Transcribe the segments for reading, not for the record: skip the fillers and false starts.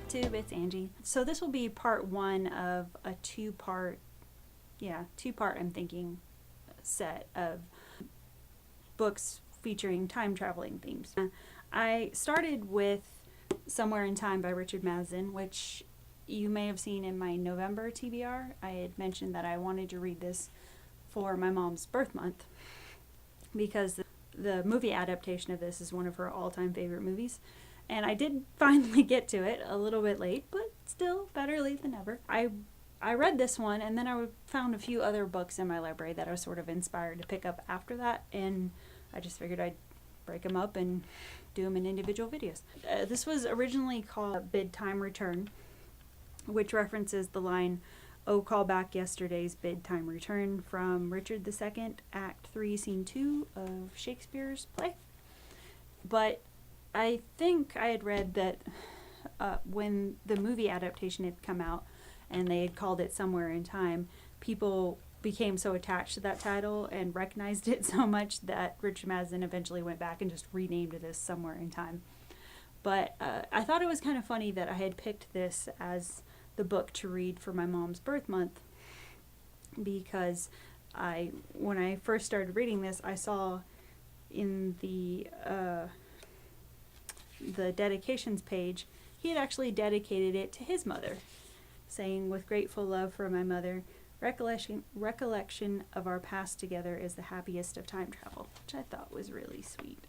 BookTube, it's Angie. So this will be part one of a two-part, I'm thinking, set of books featuring time traveling themes. I started with Somewhere in Time by Richard Matheson, which you may have seen in my November TBR. I had mentioned that I wanted to read this for my mom's birth month because the movie adaptation of this is one of her all-time favorite movies. And I did finally get to it, a little bit late, but still better late than never. I read this one, and then I found a few other books in my library that I was sort of inspired to pick up after that, and I just figured I'd break them up and do them in individual videos. This was originally called Bid Time Return, which references the line, "Oh, call back yesterday's bid time return," from Richard II, Act 3, Scene 2 of Shakespeare's play. But I think I had read that when the movie adaptation had come out and they had called it Somewhere in Time, people became so attached to that title and recognized it so much that Richard Matheson eventually went back and just renamed it as Somewhere in Time. But I thought it was kind of funny that I had picked this as the book to read for my mom's birth month, because when I first started reading this, I saw in the dedications page, he had actually dedicated it to his mother, saying, "With grateful love for my mother, recollection of our past together is the happiest of time travel," which I thought was really sweet.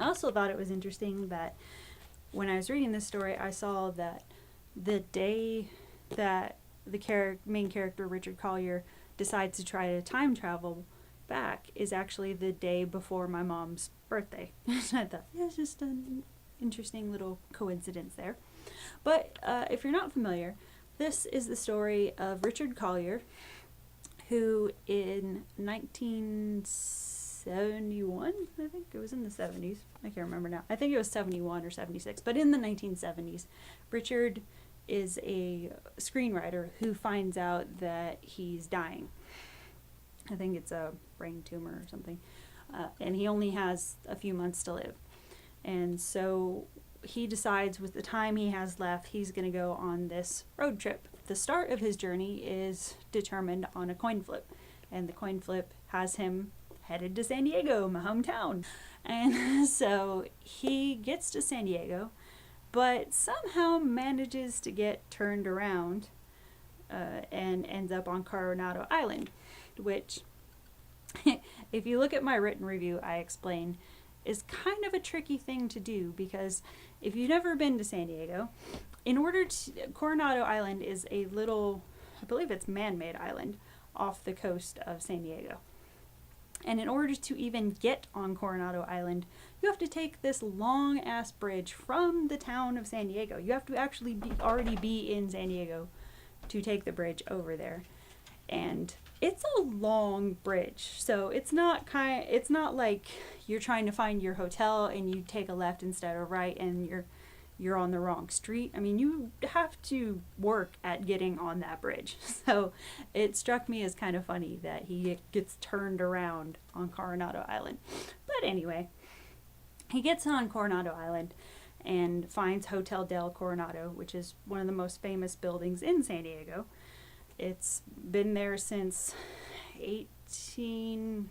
I also thought it was interesting that when I was reading this story, I saw that the day that the main character, Richard Collier, decides to try to time travel back is actually the day before my mom's birthday. I thought, yeah, it's just an interesting little coincidence there. But if you're not familiar, this is the story of Richard Collier, who in 1971, I think it was in the 70s, I can't remember now, I think it was 71 or 76, but in the 1970s, Richard is a screenwriter who finds out that he's dying. I think it's a brain tumor or something, and he only has a few months to live. And so he decides with the time he has left, he's going to go on this road trip. The start of his journey is determined on a coin flip, and the coin flip has him headed to San Diego, my hometown. And so he gets to San Diego, but somehow manages to get turned around and ends up on Coronado Island, which, if you look at my written review, I explain is kind of a tricky thing to do, because if you've never been to San Diego, Coronado Island is a little, I believe it's man-made island off the coast of San Diego. And in order to even get on Coronado Island, you have to take this long-ass bridge from the town of San Diego. You have to actually already be in San Diego to take the bridge over there. And it's a long bridge, so it's not like you're trying to find your hotel and you take a left instead of right and you're on the wrong street. I mean, you have to work at getting on that bridge. So it struck me as kind of funny that he gets turned around on Coronado Island. But anyway, he gets on Coronado Island and finds Hotel del Coronado, which is one of the most famous buildings in San Diego. It's been there since 1870s,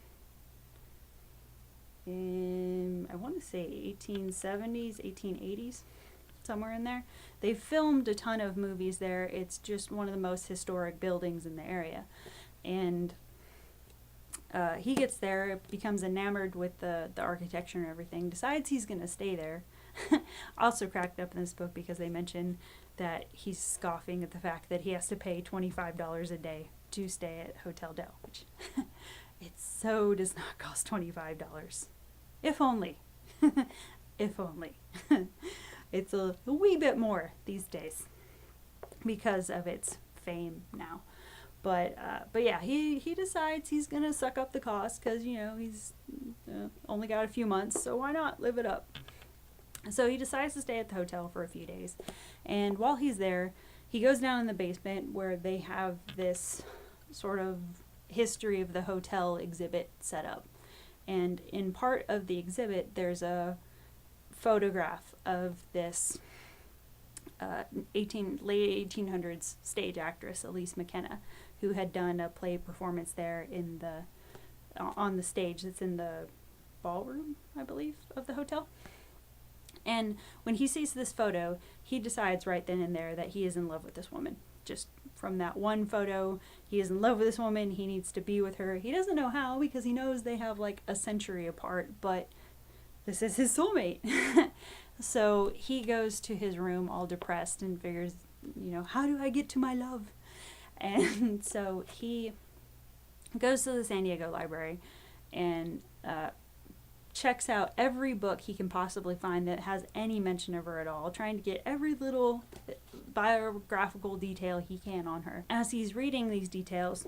1880s, somewhere in there. They filmed a ton of movies there. It's just one of the most historic buildings in the area. And he gets there, becomes enamored with the architecture and everything, decides he's going to stay there. Also cracked up in this book because they mention that he's scoffing at the fact that he has to pay $25 a day to stay at Hotel Del, which it so does not cost $25. If only. If only. It's a wee bit more these days because of its fame now. But yeah, he decides he's going to suck up the cost because, he's only got a few months, so why not live it up? So he decides to stay at the hotel for a few days. And while he's there, he goes down in the basement where they have this sort of history of the hotel exhibit set up. And in part of the exhibit, there's a photograph of this late 1800s stage actress Elise McKenna, who had done a play performance there on the stage that's in the ballroom, I believe, of the hotel. And when he sees this photo, he decides right then and there that he is in love with this woman. Just from that one photo, he is in love with this woman. He needs to be with her. He doesn't know how, because he knows they have like a century apart, but this is his soulmate. So he goes to his room all depressed and figures, how do I get to my love? And so he goes to the San Diego Library and checks out every book he can possibly find that has any mention of her at all, trying to get every little biographical detail he can on her. As he's reading these details,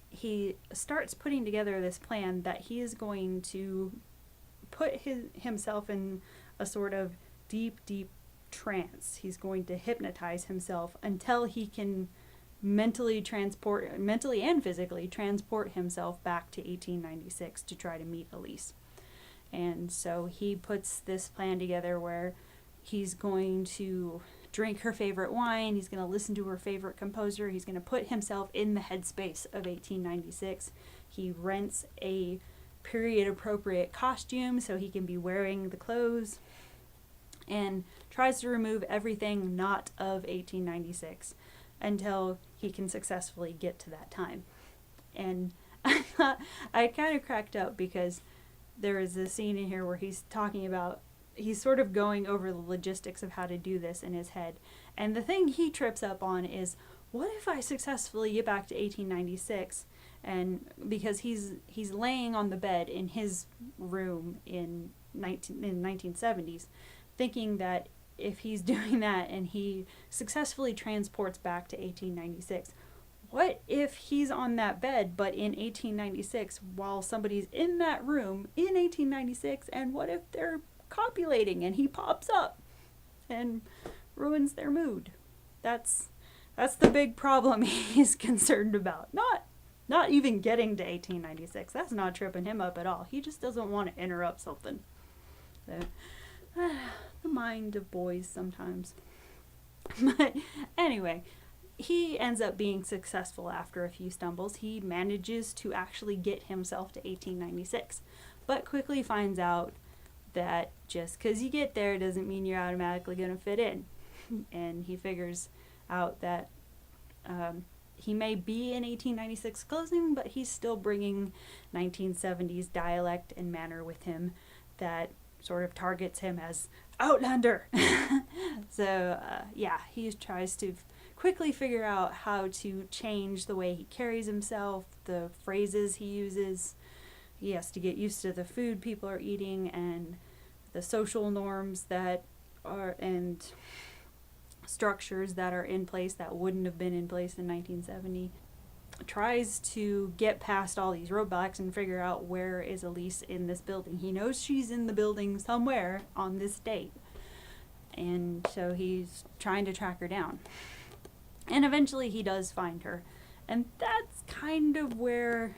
he starts putting together this plan that he is going to put himself in a sort of deep, deep trance. He's going to hypnotize himself until he can mentally and physically transport himself back to 1896 to try to meet Elise. And so he puts this plan together where he's going to drink her favorite wine, he's going to listen to her favorite composer, he's going to put himself in the headspace of 1896. He rents a period appropriate costume so he can be wearing the clothes, and tries to remove everything not of 1896 until he can successfully get to that time. And I kind of cracked up because there is a scene in here where he's sort of going over the logistics of how to do this in his head. And the thing he trips up on is, what if I successfully get back to 1896? And because he's laying on the bed in his room in 1970s, thinking that if he's doing that and he successfully transports back to 1896, what if he's on that bed but in 1896 while somebody's in that room in 1896, and what if they're copulating and he pops up and ruins their mood? That's the big problem he's concerned about. Not even getting to 1896. That's not tripping him up at all. He just doesn't want to interrupt something. So, the mind of boys sometimes. But anyway, he ends up being successful after a few stumbles. He manages to actually get himself to 1896, but quickly finds out that just because you get there doesn't mean you're automatically going to fit in. And he figures out that he may be in 1896 closing, but he's still bringing 1970s dialect and manner with him that sort of targets him as Outlander. So, he tries to quickly figure out how to change the way he carries himself, the phrases he uses. He has to get used to the food people are eating and the social norms that are, and structures that are in place that wouldn't have been in place in 1970. Tries to get past all these roadblocks and figure out where is Elise in this building. He knows she's in the building somewhere on this date, and so he's trying to track her down. And eventually he does find her, and that's kind of where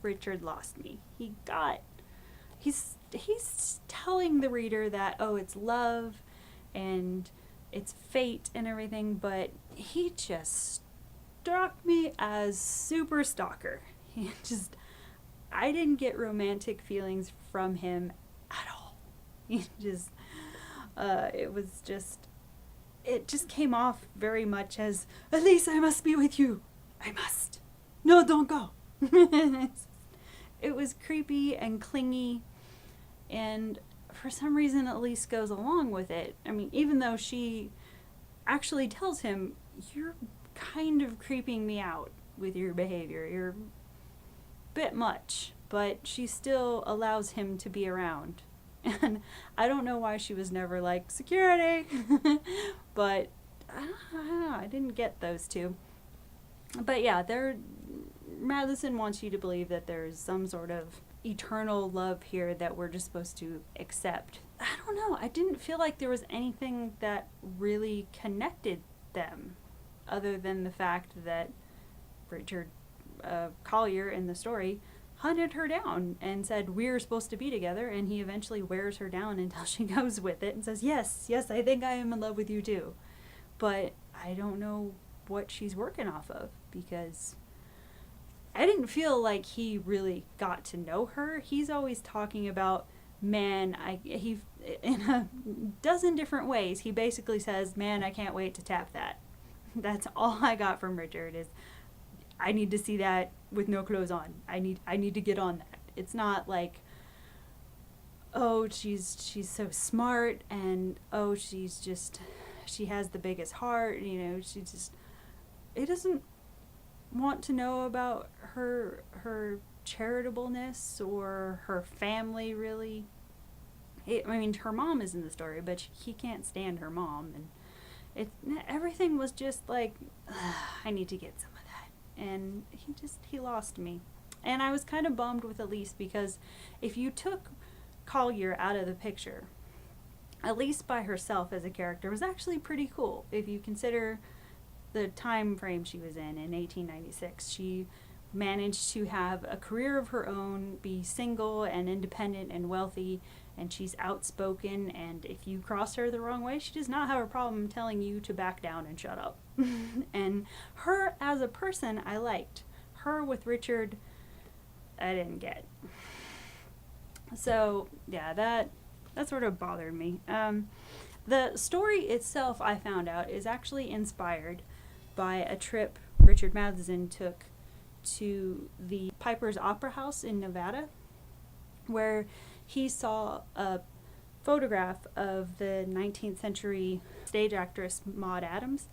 Richard lost me. He's telling the reader that, oh, it's love and it's fate and everything, but he just struck me as super stalker. I didn't get romantic feelings from him at all. It just came off very much as, Elise, I must be with you. I must. No, don't go. It was creepy and clingy, and for some reason Elise goes along with it. I mean, even though she actually tells him, you're kind of creeping me out with your behavior. You're a bit much, but she still allows him to be around. And I don't know why she was never like, security, but I don't know, I didn't get those two. But yeah, Matheson wants you to believe that there's some sort of eternal love here that we're just supposed to accept. I don't know, I didn't feel like there was anything that really connected them, other than the fact that Richard Collier in the story hunted her down and said, we're supposed to be together, and he eventually wears her down until she goes with it and says, yes, I think I am in love with you too. But I don't know what she's working off of, because I didn't feel like he really got to know her. He's always talking about, man, he in a dozen different ways, he basically says, man, I can't wait to tap that. That's all I got from Richard, is I need to see that with no clothes on. I need to get on that. It's not like, oh, she's so smart, and oh, she has the biggest heart, you know, it doesn't want to know about her charitableness or her family, really. I mean, her mom is in the story, but he can't stand her mom, and everything was just like, I need to get some of that, and he lost me. And I was kind of bummed with Elise, because if you took Collier out of the picture, Elise by herself as a character was actually pretty cool. If you consider the time frame she was in 1896, she managed to have a career of her own, be single and independent and wealthy, and she's outspoken, and if you cross her the wrong way, she does not have a problem telling you to back down and shut up. And her as a person, I liked. Her with Richard, I didn't get. So yeah, that sort of bothered me. The story itself, I found out, is actually inspired by a trip Richard Matheson took to the Piper's Opera House in Nevada, where he saw a photograph of the 19th century stage actress Maud Adams.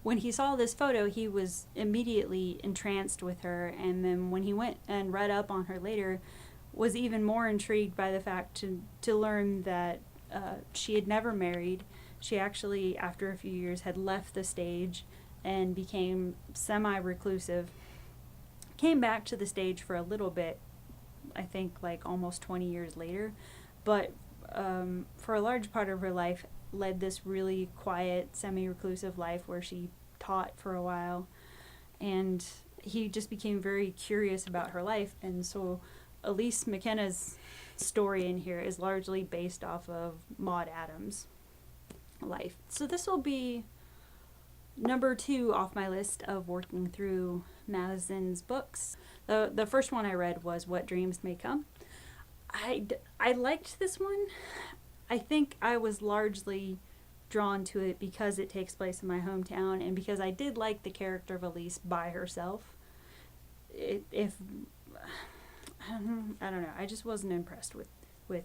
When he saw this photo, he was immediately entranced with her, and then when he went and read up on her later, was even more intrigued by the fact to learn that she had never married. She actually, after a few years, had left the stage and became semi-reclusive. Came back to the stage for a little bit, I think like almost 20 years later, but for a large part of her life led this really quiet, semi-reclusive life where she taught for a while, and he just became very curious about her life. And so Elise McKenna's story in here is largely based off of Maud Adams' life. So this will be number 2 off my list of working through Matheson's books. The first one I read was What Dreams May Come. I liked this one. I think I was largely drawn to it because it takes place in my hometown, and because I did like the character of Elise by herself. I don't know, I just wasn't impressed with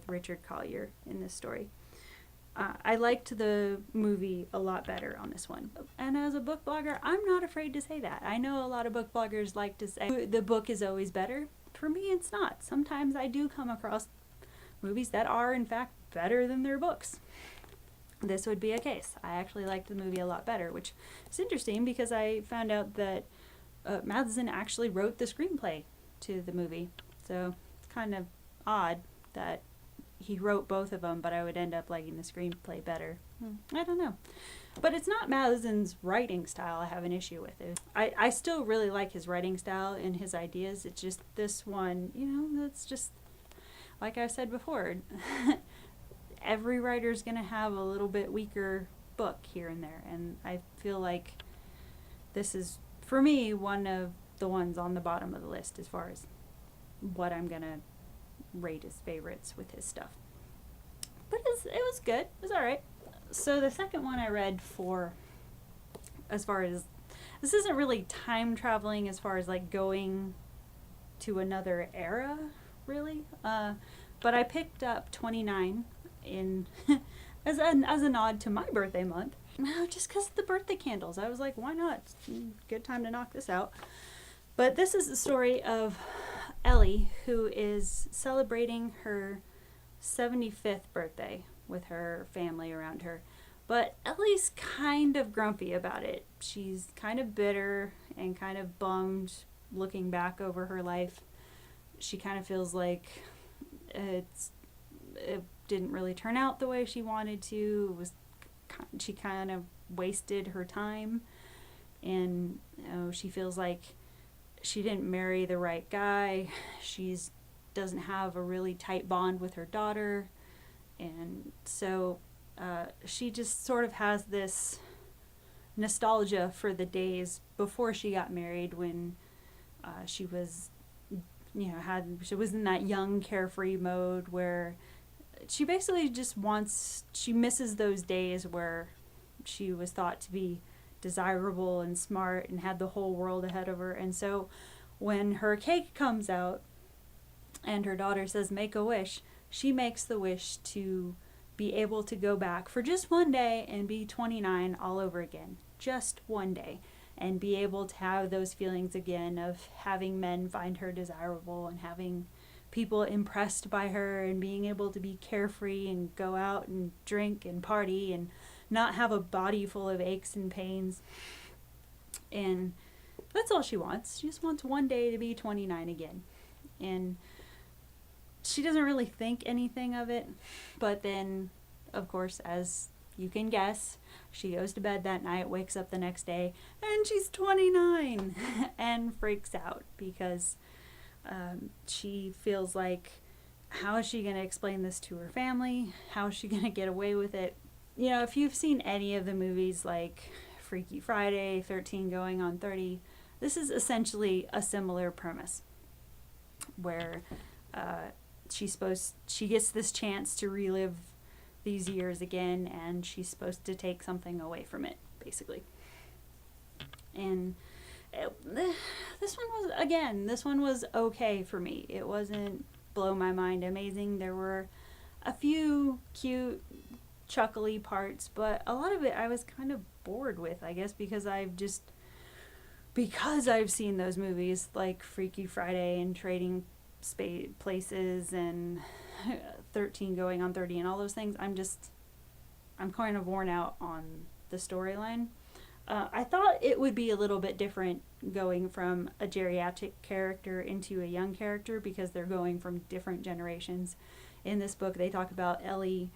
Richard Collier in this story. I liked the movie a lot better on this one. And as a book blogger, I'm not afraid to say that. I know a lot of book bloggers like to say the book is always better. For me, it's not. Sometimes I do come across movies that are, in fact, better than their books. This would be a case. I actually liked the movie a lot better, which is interesting because I found out that Matheson actually wrote the screenplay to the movie. So it's kind of odd that he wrote both of them, but I would end up liking the screenplay better. I don't know. But it's not Matheson's writing style I have an issue with. I still really like his writing style and his ideas. It's just this one, you know, that's just, like I said before, every writer's going to have a little bit weaker book here and there. And I feel like this is, for me, one of the ones on the bottom of the list as far as what I'm going to rate as favorites with his stuff. But it was good. It was alright. So the second one I read for, as far as, this isn't really time traveling as far as like going to another era, really. But I picked up 29 in as a nod to my birthday month. Just because of the birthday candles. I was like, why not? Good time to knock this out. But this is the story of Ellie, who is celebrating her 75th birthday with her family around her. But Ellie's kind of grumpy about it. She's kind of bitter and kind of bummed looking back over her life. She kind of feels like didn't really turn out the way she wanted to. She kind of wasted her time, and she feels like she didn't marry the right guy. She's doesn't have a really tight bond with her daughter, and so she just sort of has this nostalgia for the days before she got married, when she was, she was in that young carefree mode where she basically just she misses those days where she was thought to be desirable and smart and had the whole world ahead of her. And so when her cake comes out and her daughter says, make a wish, she makes the wish to be able to go back for just one day and be 29 all over again. Just one day. And be able to have those feelings again of having men find her desirable and having people impressed by her and being able to be carefree and go out and drink and party and not have a body full of aches and pains. And that's all she wants. She just wants one day to be 29 again. And she doesn't really think anything of it, but then, of course, as you can guess, she goes to bed that night, wakes up the next day, and she's 29 and freaks out because she feels like, how is she going to explain this to her family? How is she going to get away with it? If you've seen any of the movies like Freaky Friday, 13 Going on 30, this is essentially a similar premise where she gets this chance to relive these years again, and she's supposed to take something away from it, basically. And this one was okay for me. It wasn't blow my mind amazing. There were a few cute, chuckly parts, but a lot of it I was kind of bored with, I guess, because I've seen those movies like Freaky Friday and Trading Places and 13 Going on 30 and all those things. I'm kind of worn out on the storyline. I thought it would be a little bit different going from a geriatric character into a young character, because they're going from different generations. In this book, they talk about Ellie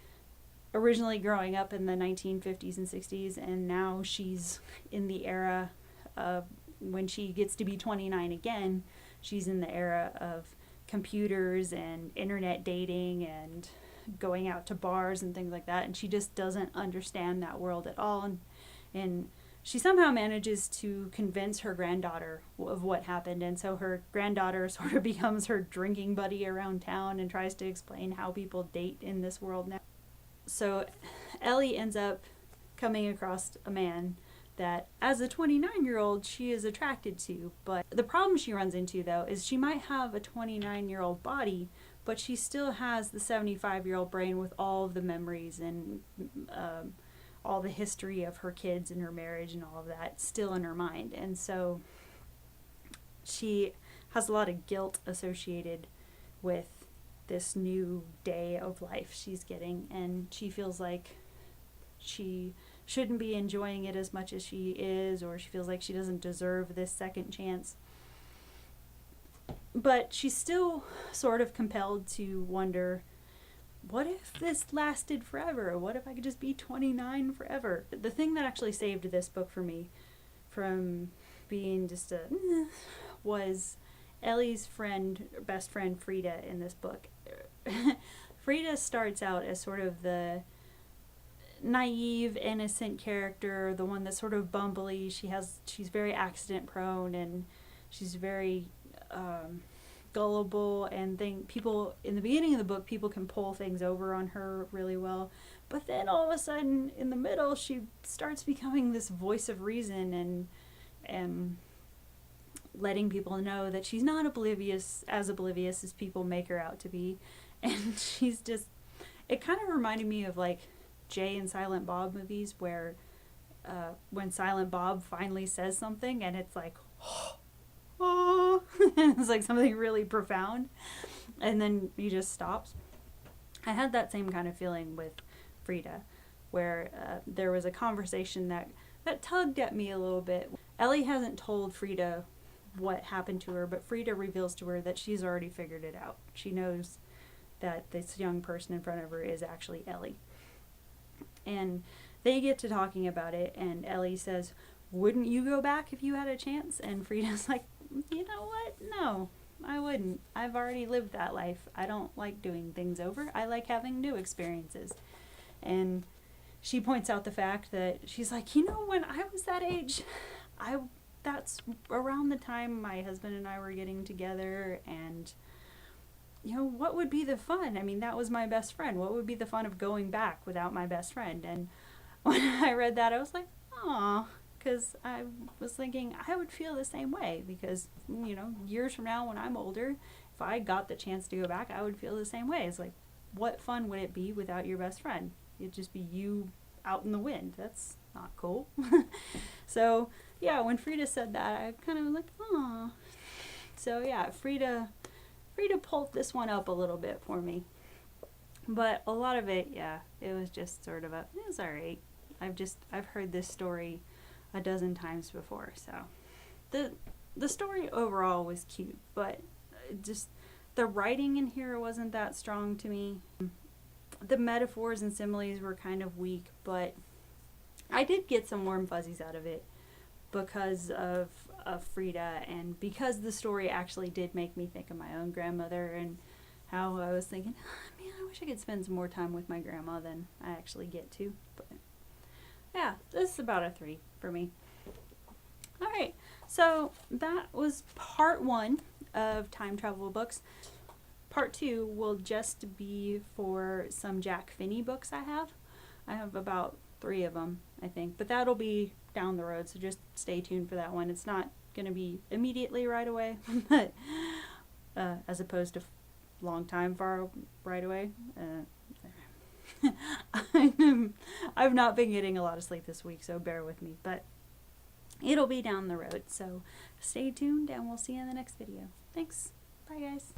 originally growing up in the 1950s and 60s, and now she's in the era of when she gets to be 29 again. She's in the era of computers and internet dating and going out to bars and things like that, and she just doesn't understand that world at all. And she somehow manages to convince her granddaughter of what happened, and so her granddaughter sort of becomes her drinking buddy around town and tries to explain how people date in this world now. So Ellie ends up coming across a man that, as a 29-year-old, she is attracted to. But the problem she runs into, though, is she might have a 29-year-old body, but she still has the 75-year-old brain with all of the memories and all the history of her kids and her marriage and all of that still in her mind. And so she has a lot of guilt associated with this new day of life she's getting, and she feels like she shouldn't be enjoying it as much as she is, or she feels like she doesn't deserve this second chance. But she's still sort of compelled to wonder, what if this lasted forever? What if I could just be 29 forever? The thing that actually saved this book for me from being just was Ellie's best friend Frida in this book. Frida starts out as sort of the naive, innocent character, the one that's sort of bumbly. She's very accident prone, and she's very gullible, and people in the beginning of the book, people can pull things over on her really well, but then all of a sudden in the middle she starts becoming this voice of reason and letting people know that she's not oblivious as people make her out to be. And she's just, it kind of reminded me of like Jay and Silent Bob movies, where when Silent Bob finally says something and it's like, oh, it's like something really profound, and then he just stops. I had that same kind of feeling with Frida, where there was a conversation that tugged at me a little bit. Ellie hasn't told Frida what happened to her, but Frida reveals to her that she's already figured it out. She knows that this young person in front of her is actually Ellie. And they get to talking about it, and Ellie says, wouldn't you go back if you had a chance? And Frida's like, you know what? No, I wouldn't. I've already lived that life. I don't like doing things over. I like having new experiences. And she points out the fact that she's like, you know, when I was that age, that's around the time my husband and I were getting together, and you know, what would be the fun? I mean, that was my best friend. What would be the fun of going back without my best friend? And when I read that, I was like, aw, because I was thinking I would feel the same way, because, you know, years from now when I'm older, if I got the chance to go back, I would feel the same way. It's like, what fun would it be without your best friend? It'd just be you out in the wind. That's not cool. So, yeah, when Frida said that, I kind of was like, aw. So, yeah, Frida pulled this one up a little bit for me. But a lot of it, yeah, it was just sort of it was alright. I've heard this story a dozen times before, so. The story overall was cute, but just the writing in here wasn't that strong to me. The metaphors and similes were kind of weak, but I did get some warm fuzzies out of it because of Frida, and because the story actually did make me think of my own grandmother, and how I was thinking, oh, man, I wish I could spend some more time with my grandma than I actually get to. But yeah, this is about a 3 for me. Alright, so that was part 1 of time travel books. Part 2 will just be for some Jack Finney books I have. I have about 3 of them, I think, but that'll be down the road, so just stay tuned for that one. It's not going to be immediately right away, but as opposed to long time far right away. I've not been getting a lot of sleep this week, so bear with me, but it'll be down the road, so stay tuned and we'll see you in the next video. Thanks. Bye, guys.